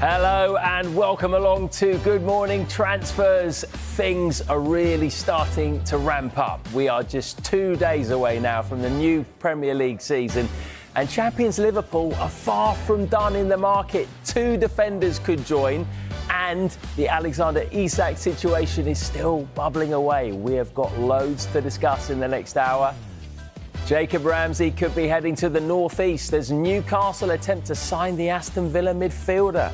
Hello and welcome along to Good Morning Transfers. Things are really starting to ramp up. We are just 2 days away now from the new Premier League season, and champions Liverpool are far from done in the market. 2 defenders could join, and the Alexander Isak situation is still bubbling away. We have got loads to discuss in the next hour. Jacob Ramsey could be heading to the northeast as Newcastle attempt to sign the Aston Villa midfielder.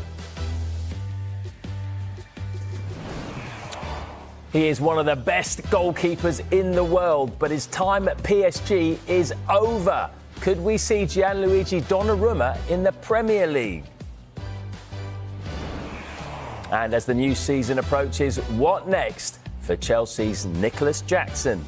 He is one of the best goalkeepers in the world, but his time at PSG is over. Could we see Gianluigi Donnarumma in the Premier League? And as the new season approaches, what next for Chelsea's Nicholas Jackson?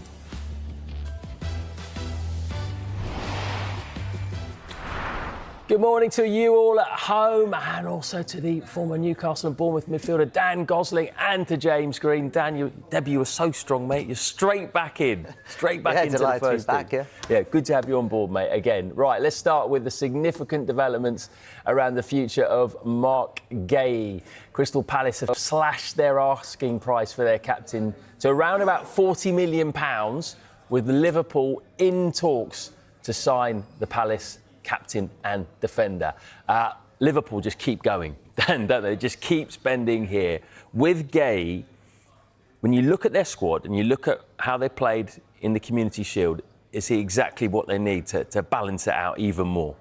Good morning to you all at home, and also to the former Newcastle and Bournemouth midfielder Dan Gosling, and to James Green. Dan, your debut was so strong, mate. You're straight back into the first team. Back, yeah, good to have you on board, mate, again. Right, let's start with the significant developments around the future of Marc Guehi. Crystal Palace have slashed their asking price for their captain to around about £40 million, with Liverpool in talks to sign the Palace captain and defender. Liverpool just keep going, don't they? Just keep spending here. With Guehi, when you look at their squad and you look at how they played in the Community Shield, is he exactly what they need to balance it out even more?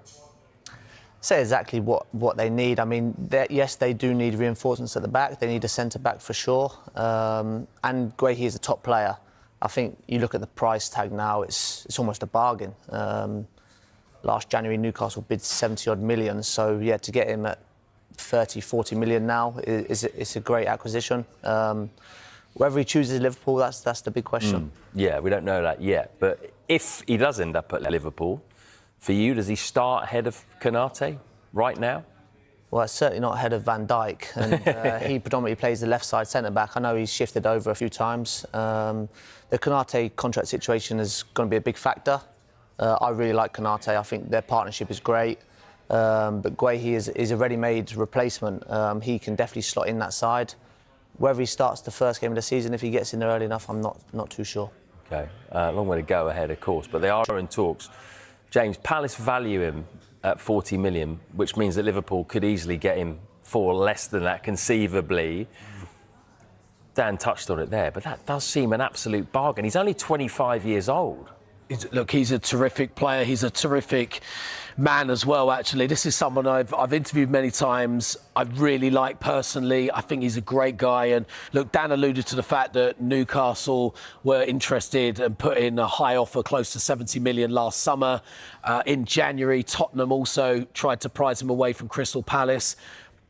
Say exactly what they need. I mean, yes, they do need reinforcements at the back. They need a centre-back for sure. And Guehi is a top player. I think you look at the price tag now, it's almost a bargain. Last January, Newcastle bid 70-odd million. So, yeah, to get him at 30, 40 million now is a great acquisition. Whether he chooses Liverpool, that's the big question. Yeah, we don't know that yet. But if he does end up at Liverpool, for you, does he start ahead of Konate right now? Well, it's certainly not ahead of Van Dijk. And he predominantly plays the left side centre-back. I know he's shifted over a few times. The Konate contract situation is going to be a big factor. I really like Konate. I think their partnership is great. But Guehi is a ready-made replacement. He can definitely slot in that side. Whether he starts the first game of the season, if he gets in there early enough, I'm not too sure. OK. Long way to go ahead, of course. But they are in talks. James, Palace value him at 40 million, which means that Liverpool could easily get him for less than that, conceivably. Dan touched on it there, but that does seem an absolute bargain. He's only 25 years old. Look, he's a terrific player. He's a terrific man as well, actually. This is someone I've interviewed many times. I really like personally. I think he's a great guy. And look, Dan alluded to the fact that Newcastle were interested and put in a high offer close to 70 million last summer. In January, Tottenham also tried to prize him away from Crystal Palace.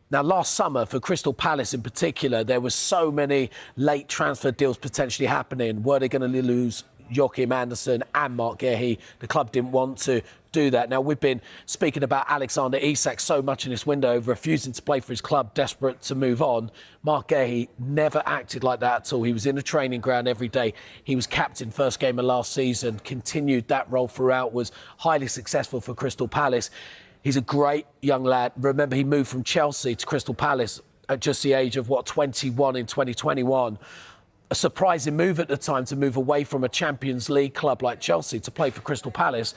Now, last summer, for Crystal Palace in particular, there were so many late transfer deals potentially happening. Were they going to lose Joachim Andersen and Marc Guehi? The club didn't want to do that. Now, we've been speaking about Alexander Isak so much in this window, refusing to play for his club, desperate to move on. Marc Guehi never acted like that at all. He was in the training ground every day. He was captain first game of last season, continued that role throughout, was highly successful for Crystal Palace. He's a great young lad. Remember, he moved from Chelsea to Crystal Palace at just the age of, 21 in 2021. A surprising move at the time to move away from a Champions League club like Chelsea to play for Crystal Palace.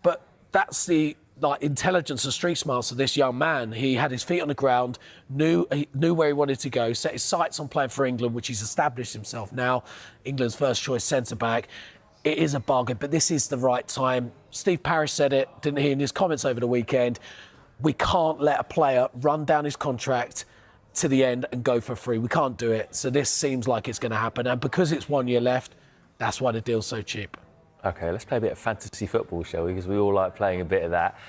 But that's the intelligence and street smarts of this young man. He had his feet on the ground, knew where he wanted to go, set his sights on playing for England, which he's established himself now, England's first choice centre-back. It is a bargain, but this is the right time. Steve Parish said it, didn't he, in his comments over the weekend. We can't let a player run down his contract to the end and go for free. We can't do it. So this seems like it's going to happen. And because it's 1 year left, that's why the deal's so cheap. OK, let's play a bit of fantasy football, shall we? Because we all like playing a bit of that.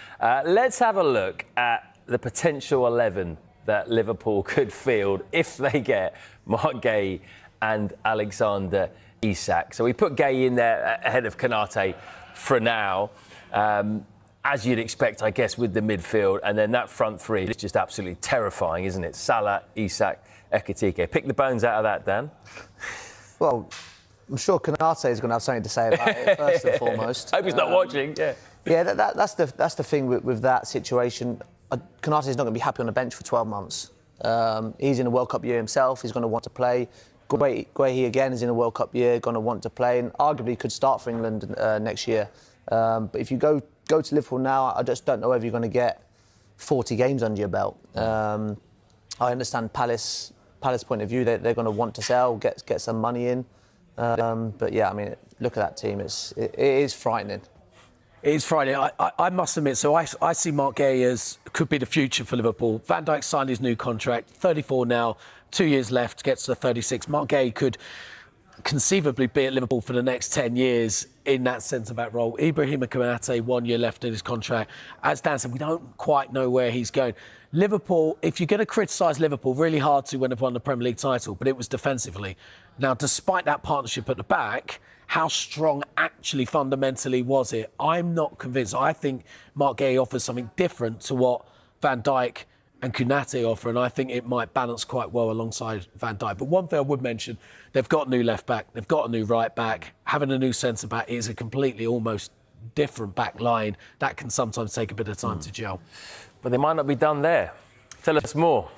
Let's have a look at the potential 11 that Liverpool could field if they get Marc Guehi and Alexander Isak. So we put Guehi in there ahead of Konate for now. As you'd expect, I guess, with the midfield. And then that front three is just absolutely terrifying, isn't it? Salah, Isak, Ekitike. Pick the bones out of that, Dan. Well, I'm sure Konate is going to have something to say about it, first and foremost. Hope he's not watching, yeah. Yeah, that's the thing with that situation. Konate is not going to be happy on the bench for 12 months. He's in a World Cup year himself. He's going to want to play. Guehi again is in a World Cup year, going to want to play, and arguably could start for England next year. But if you go to Liverpool now, I just don't know whether you're going to get 40 games under your belt. I understand Palace point of view. They're going to want to sell, get some money in. But yeah, I mean, look at that team. It is frightening. It is frightening. I must admit, so I see Marc Guehi as could be the future for Liverpool. Van Dijk signed his new contract, 34 now, 2 years left, gets to 36. Marc Guehi could conceivably be at Liverpool for the next 10 years in that centre-back role. Ibrahim Konate, 1 year left in his contract. As Dan said, we don't quite know where he's going. Liverpool, if you're going to criticise Liverpool, really hard to when they've won the Premier League title, but it was defensively. Now, despite that partnership at the back, how strong actually fundamentally was it? I'm not convinced. I think Marc Guehi offers something different to what Van Dijk and Konate offer, and I think it might balance quite well alongside Van Dijk. But one thing I would mention, they've got a new left back, they've got a new right back. Having a new centre back is a completely almost different back line. That can sometimes take a bit of time to gel. But they might not be done there. Tell us more.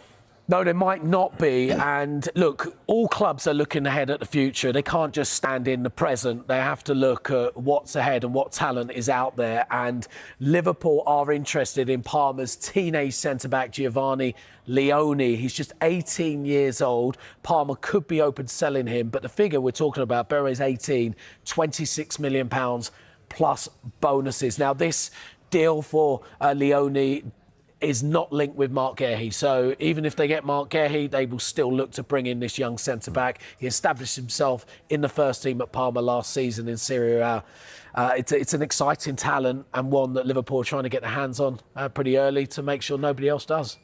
No, they might not be. And look, all clubs are looking ahead at the future. They can't just stand in the present. They have to look at what's ahead and what talent is out there. And Liverpool are interested in Parma's teenage centre-back, Giovanni Leone. He's just 18 years old. Parma could be open to selling him. But the figure we're talking about, Bere's 18, £26 million plus bonuses. Now, this deal for Leone is not linked with Marc Guehi. So even if they get Marc Guehi, they will still look to bring in this young centre-back. He established himself in the first team at Parma last season in Serie A. It's an exciting talent and one that Liverpool are trying to get their hands on pretty early to make sure nobody else does.